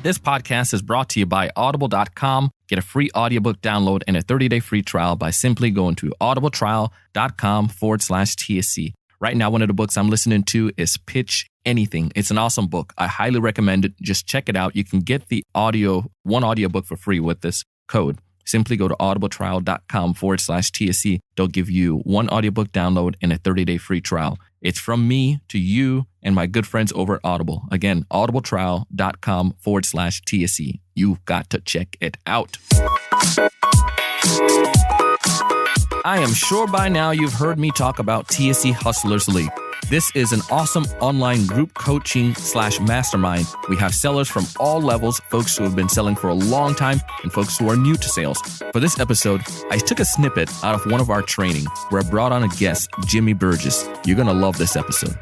This podcast is brought to you by Audible.com. Get a free audiobook download and a 30-day free trial by simply going to audibletrial.com/TSE. Right now, one of the books I'm listening to is Pitch Anything. It's an awesome book. I highly recommend it. Just check it out. You can get the one audiobook for free with this code. Simply go to audibletrial.com/TSE. They'll give you one audiobook download and a 30-day free trial. It's from me to you and my good friends over at Audible. Again, audibletrial.com/TSE. You've got to check it out. I am sure by now you've heard me talk about TSE Hustlers League. This is an awesome online group coaching / mastermind. We have sellers from all levels, folks who have been selling for a long time and folks who are new to sales. For this episode, I took a snippet out of one of our training where I brought on a guest, Jimmy Burgess. You're going to love this episode.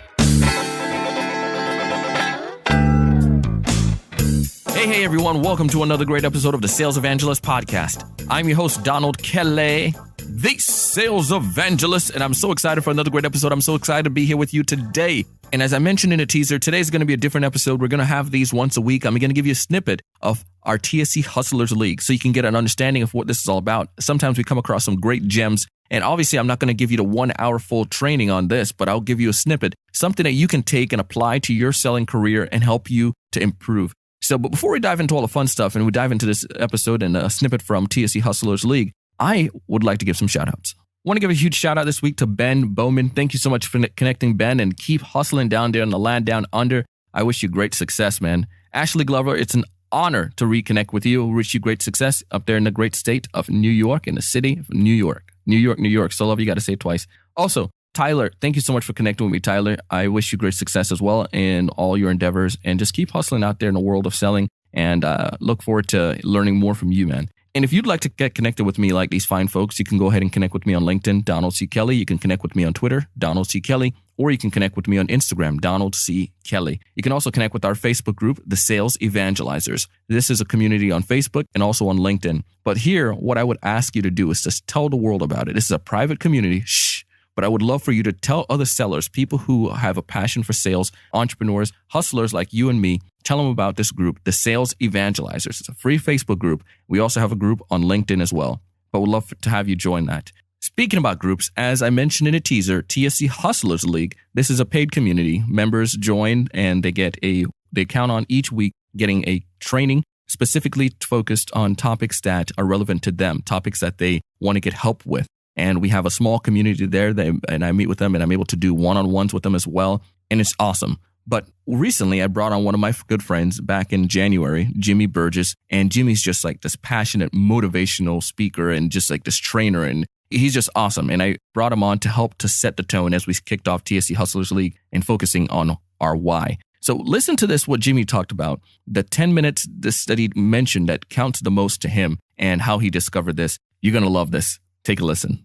Hey everyone, welcome to another great episode of the Sales Evangelist podcast. I'm your host, Donald Kelly, the Sales Evangelist, and I'm so excited for another great episode. I'm so excited to be here with you today. And as I mentioned in a teaser, today's going to be a different episode. We're going to have these once a week. I'm going to give you a snippet of our TSE Hustlers League so you can get an understanding of what this is all about. Sometimes we come across some great gems, and obviously I'm not going to give you the 1 hour full training on this, but I'll give you a snippet, something that you can take and apply to your selling career and help you to improve. But before we dive into all the fun stuff and we dive into this episode and a snippet from TSE Hustlers League, I would like to give some shout outs. I want to give a huge shout out this week to Ben Bowman. Thank you so much for connecting, Ben, and keep hustling down there in the land down under. I wish you great success, man. Ashley Glover, it's an honor to reconnect with you. I wish you great success up there in the great state of New York, in the city of New York. New York, New York. So love you, got to say it twice. Also, Tyler, thank you so much for connecting with me, Tyler. I wish you great success as well in all your endeavors, and just keep hustling out there in the world of selling, and look forward to learning more from you, man. And if you'd like to get connected with me like these fine folks, you can go ahead and connect with me on LinkedIn, Donald C. Kelly. You can connect with me on Twitter, Donald C. Kelly, or you can connect with me on Instagram, Donald C. Kelly. You can also connect with our Facebook group, the Sales Evangelizers. This is a community on Facebook and also on LinkedIn. But here, what I would ask you to do is just tell the world about it. This is a private community. Shh. But I would love for you to tell other sellers, people who have a passion for sales, entrepreneurs, hustlers like you and me, tell them about this group, the Sales Evangelizers. It's a free Facebook group. We also have a group on LinkedIn as well, but we'd love to have you join that. Speaking about groups, as I mentioned in a teaser, TSE Hustlers League, this is a paid community. Members join and they count on each week getting a training specifically focused on topics that are relevant to them, topics that they want to get help with. And we have a small community there, and I meet with them, and I'm able to do one-on-ones with them as well. And it's awesome. But recently, I brought on one of my good friends back in January, Jimmy Burgess. And Jimmy's just like this passionate, motivational speaker and just like this trainer. And he's just awesome. And I brought him on to help to set the tone as we kicked off TSE Hustlers League and focusing on our why. So listen to this, what Jimmy talked about, the 10 minutes that he mentioned that counts the most to him and how he discovered this. You're going to love this. Take a listen.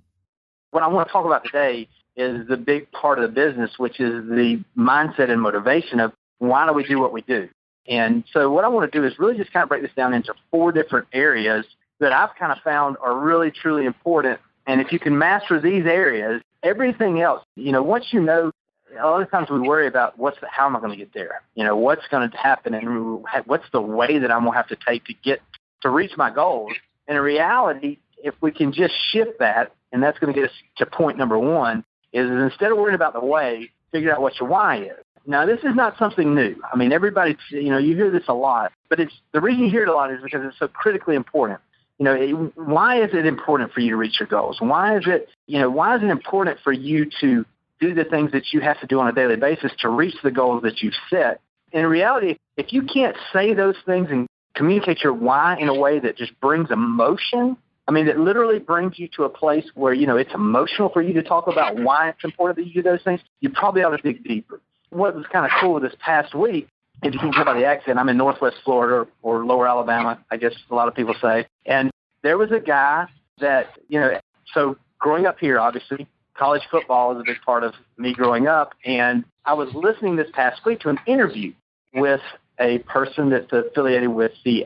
What I want to talk about today is the big part of the business, which is the mindset and motivation of why do we do what we do. And so what I want to do is really just kind of break this down into 4 different areas that I've kind of found are really, truly important. And if you can master these areas, everything else, once you know, a lot of times we worry about how am I going to get there? What's going to happen and what's the way that I'm going to have to take to reach my goals. And in reality, if we can just shift that, and that's going to get us to point number 1, is instead of worrying about the way, figure out what your why is. Now, this is not something new. I mean, everybody, you hear this a lot, but the reason you hear it a lot is because it's so critically important. Why is it important for you to reach your goals? Why is it important for you to do the things that you have to do on a daily basis to reach the goals that you've set? In reality, if you can't say those things and communicate your why in a way that just brings emotion, that literally brings you to a place where, it's emotional for you to talk about why it's important that you do those things, you probably ought to dig deeper. What was kind of cool this past week, if you can tell by the accent, I'm in Northwest Florida or Lower Alabama, I guess a lot of people say. And there was a guy that, so growing up here, obviously, college football is a big part of me growing up. And I was listening this past week to an interview with a person that's affiliated with the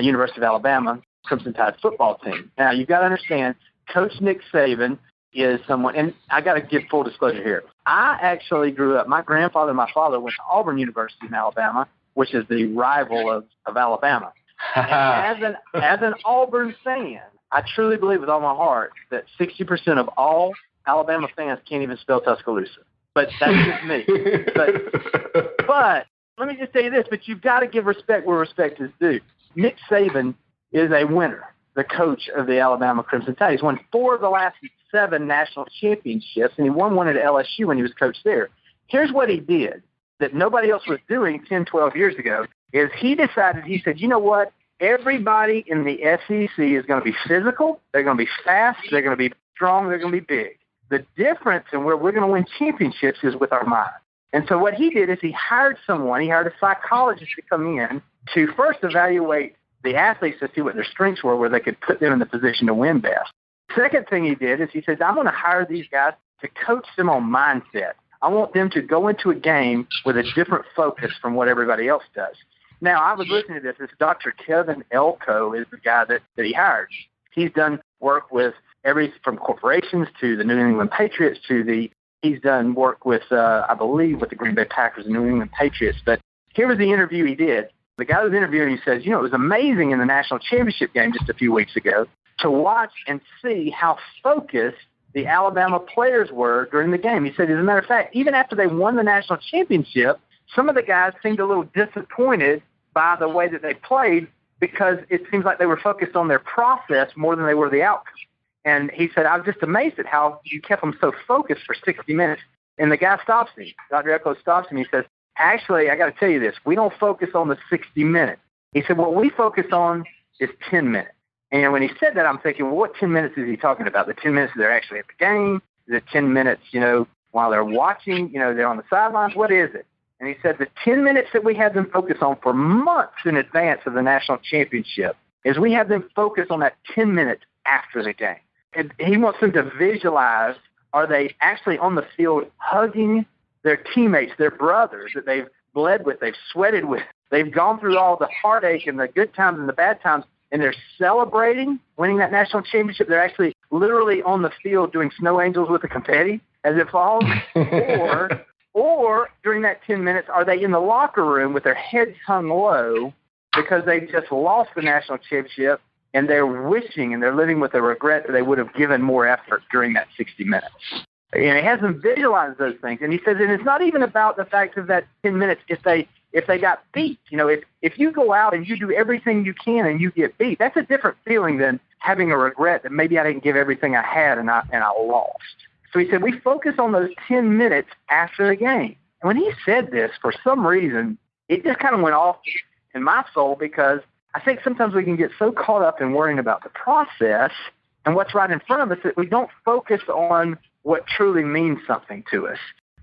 University of Alabama Crimson Tide football team. Now, you've got to understand, Coach Nick Saban is someone, and I got to give full disclosure here. I actually grew up, my grandfather and my father went to Auburn University in Alabama, which is the rival of Alabama. And as an Auburn fan, I truly believe with all my heart that 60% of all Alabama fans can't even spell Tuscaloosa. But that's just me. But let me just say this, but you've got to give respect where respect is due. Nick Saban is a winner, the coach of the Alabama Crimson Tide. He's won 4 of the last 7 national championships, and he won one at LSU when he was coach there. Here's what he did that nobody else was doing 10, 12 years ago, is he decided, he said, you know what? Everybody in the SEC is going to be physical, they're going to be fast, they're going to be strong, they're going to be big. The difference in where we're going to win championships is with our mind. And so what he did is he hired a psychologist to come in to first evaluate the athletes to see what their strengths were, where they could put them in the position to win best. Second thing he did is he says, I'm going to hire these guys to coach them on mindset. I want them to go into a game with a different focus from what everybody else does. Now, I was listening to this. This Dr. Kevin Elko is the guy that he hired. He's done work with from corporations to the New England Patriots he's done work with, I believe, with the Green Bay Packers and New England Patriots. But here was the interview he did. The guy who was interviewing, he says, it was amazing in the national championship game just a few weeks ago to watch and see how focused the Alabama players were during the game. He said, as a matter of fact, even after they won the national championship, some of the guys seemed a little disappointed by the way that they played because it seems like they were focused on their process more than they were the outcome. And he said, I was just amazed at how you kept them so focused for 60 minutes. And the guy stops me. Dr. Echo stops him. He says, actually, I got to tell you this. We don't focus on the 60 minutes. He said, what we focus on is 10 minutes. And when he said that, I'm thinking, well, what 10 minutes is he talking about? The 10 minutes they're actually at the game? Is it 10 minutes, while they're watching, they're on the sidelines? What is it? And he said the 10 minutes that we had them focus on for months in advance of the national championship is we have them focus on that 10 minutes after the game. And he wants them to visualize, are they actually on the field hugging their teammates, their brothers that they've bled with, they've sweated with, they've gone through all the heartache and the good times and the bad times, and they're celebrating winning that national championship. They're actually literally on the field doing snow angels with the confetti as it falls. Or during that 10 minutes, are they in the locker room with their heads hung low because they just lost the national championship and they're wishing and they're living with a regret that they would have given more effort during that 60 minutes. And he has them visualize those things. And he says, and it's not even about the fact of that 10 minutes if they got beat. If you go out and you do everything you can and you get beat, that's a different feeling than having a regret that maybe I didn't give everything I had and I lost. So he said, we focus on those 10 minutes after the game. And when he said this, for some reason, it just kind of went off in my soul because I think sometimes we can get so caught up in worrying about the process and what's right in front of us that we don't focus on what truly means something to us.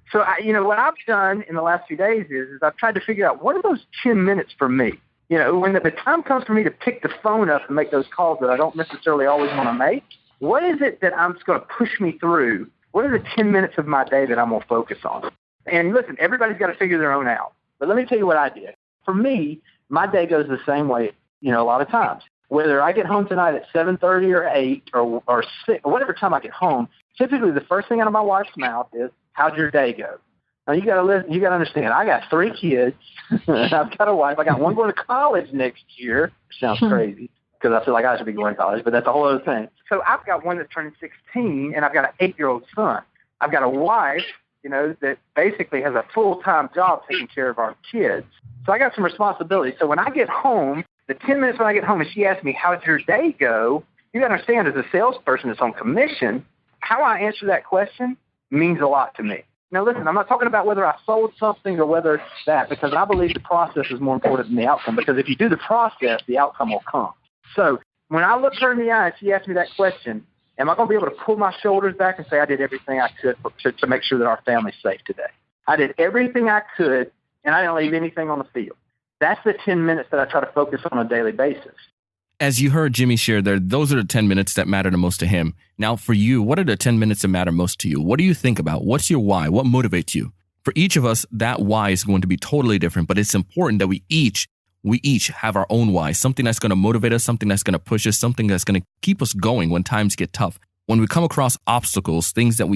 So, what I've done in the last few days is I've tried to figure out what are those 10 minutes for me? When the time comes for me to pick the phone up and make those calls that I don't necessarily always want to make, what is it that I'm just going to push me through? What are the 10 minutes of my day that I'm going to focus on? And listen, everybody's got to figure their own out. But let me tell you what I did. For me, my day goes the same way, a lot of times. Whether I get home tonight at 7:30 or 8 or 6, or whatever time I get home, typically the first thing out of my wife's mouth is, how'd your day go? Now, you got to understand, I got 3 kids. I've got a wife. I got one going to college next year. Sounds crazy because I feel like I should be going to college, but that's a whole other thing. So I've got one that's turning 16, and I've got an 8-year-old son. I've got a wife, that basically has a full-time job taking care of our kids. So I got some responsibility. So when I get home, the 10 minutes when I get home and she asks me, how'd your day go? You got to understand, as a salesperson that's on commission, how I answer that question means a lot to me. Now, listen, I'm not talking about whether I sold something or whether that, because I believe the process is more important than the outcome, because if you do the process, the outcome will come. So when I look her in the eye and she asks me that question, am I going to be able to pull my shoulders back and say I did everything I could to make sure that our family's safe today? I did everything I could, and I didn't leave anything on the field. That's the 10 minutes that I try to focus on a daily basis. As you heard Jimmy share there, those are the 10 minutes that matter the most to him. Now, for you, what are the 10 minutes that matter most to you? What do you think about? What's your why? What motivates you? For each of us, that why is going to be totally different, but it's important that we each have our own why, something that's going to motivate us, something that's going to push us, something that's going to keep us going when times get tough. When we come across obstacles, things that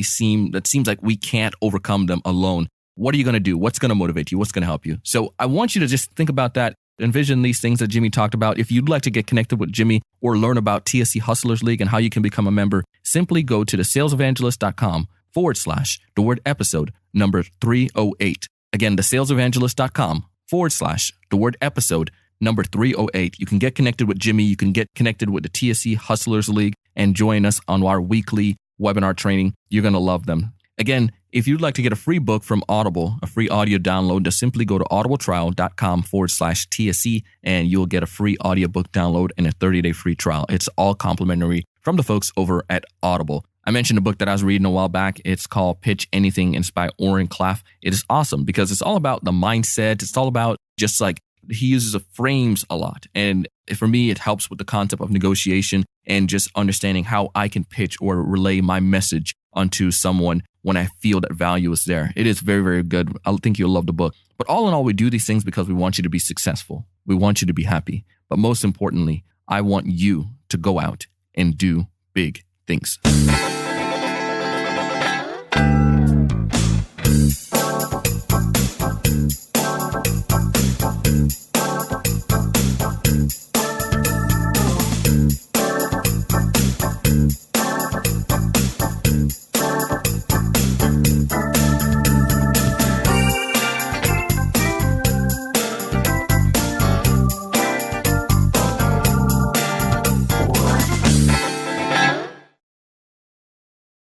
seems like we can't overcome them alone, what are you going to do? What's going to motivate you? What's going to help you? So I want you to just think about that. Envision these things that Jimmy talked about. If you'd like to get connected with Jimmy or learn about TSE Hustlers League and how you can become a member, simply go to thesalesevangelist.com/the word episode number 308. Again, thesalesevangelist.com/the word episode number 308. You can get connected with Jimmy. You can get connected with the TSE Hustlers League and join us on our weekly webinar training. You're going to love them. Again, if you'd like to get a free book from Audible, a free audio download, just simply go to audibletrial.com/TSE and you'll get a free audiobook download and a 30-day free trial. It's all complimentary from the folks over at Audible. I mentioned a book that I was reading a while back. It's called Pitch Anything. It's by Oren Klaff. It is awesome because it's all about the mindset. It's all about just like he uses frames a lot. And for me, it helps with the concept of negotiation and just understanding how I can pitch or relay my message onto someone when I feel that value is there. It is very, very good. I think you'll love the book. But all in all, we do these things because we want you to be successful. We want you to be happy. But most importantly, I want you to go out and do big things.